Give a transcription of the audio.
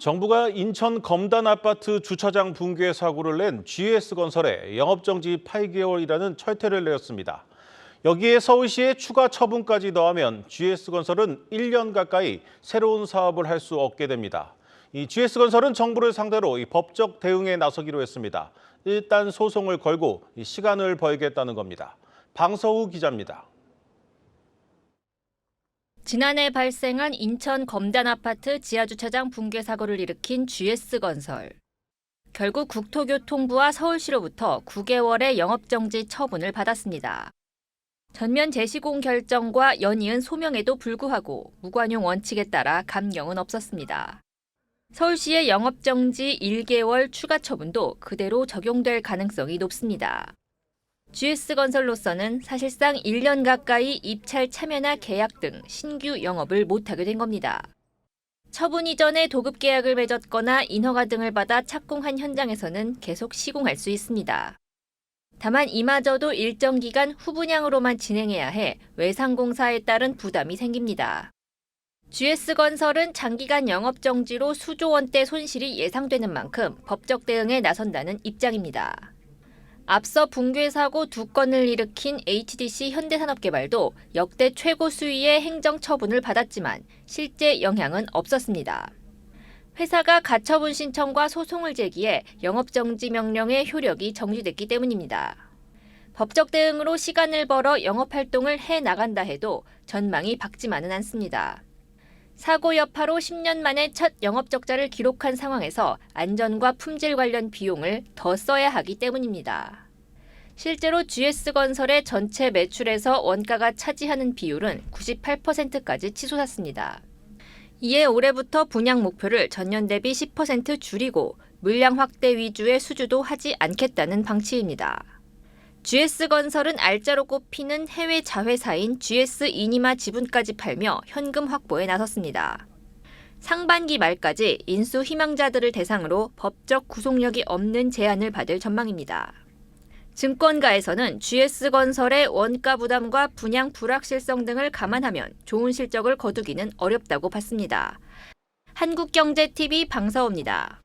정부가 인천 검단 아파트 주차장 붕괴 사고를 낸 GS건설에 영업정지 8개월이라는 철퇴를 내렸습니다. 여기에 서울시의 추가 처분까지 더하면 GS건설은 1년 가까이 새로운 사업을 할 수 없게 됩니다. 이 GS건설은 정부를 상대로 법적 대응에 나서기로 했습니다. 일단 소송을 걸고 시간을 벌겠다는 겁니다. 방서우 기자입니다. 지난해 발생한 인천 검단 아파트 지하주차장 붕괴 사고를 일으킨 GS건설. 결국 국토교통부와 서울시로부터 9개월의 영업정지 처분을 받았습니다. 전면 재시공 결정과 연이은 소명에도 불구하고 무관용 원칙에 따라 감경은 없었습니다. 서울시의 영업정지 1개월 추가 처분도 그대로 적용될 가능성이 높습니다. GS건설로서는 사실상 1년 가까이 입찰 참여나 계약 등 신규 영업을 못하게 된 겁니다. 처분 이전에 도급 계약을 맺었거나 인허가 등을 받아 착공한 현장에서는 계속 시공할 수 있습니다. 다만 이마저도 일정 기간 후분양으로만 진행해야 해 외상공사에 따른 부담이 생깁니다. GS건설은 장기간 영업정지로 수조 원대 손실이 예상되는 만큼 법적 대응에 나선다는 입장입니다. 앞서 붕괴 사고 2건을 일으킨 HDC 현대산업개발도 역대 최고 수위의 행정처분을 받았지만 실제 영향은 없었습니다. 회사가 가처분 신청과 소송을 제기해 영업정지 명령의 효력이 정지됐기 때문입니다. 법적 대응으로 시간을 벌어 영업활동을 해나간다 해도 전망이 밝지만은 않습니다. 사고 여파로 10년 만에 첫 영업적자를 기록한 상황에서 안전과 품질 관련 비용을 더 써야 하기 때문입니다. 실제로 GS건설의 전체 매출에서 원가가 차지하는 비율은 98%까지 치솟았습니다. 이에 올해부터 분양 목표를 전년 대비 10% 줄이고 물량 확대 위주의 수주도 하지 않겠다는 방침입니다. GS건설은 알짜로 꼽히는 해외 자회사인 GS이니마 지분까지 팔며 현금 확보에 나섰습니다. 상반기 말까지 인수 희망자들을 대상으로 법적 구속력이 없는 제안을 받을 전망입니다. 증권가에서는 GS건설의 원가 부담과 분양 불확실성 등을 감안하면 좋은 실적을 거두기는 어렵다고 봤습니다. 한국경제TV 방서우입니다.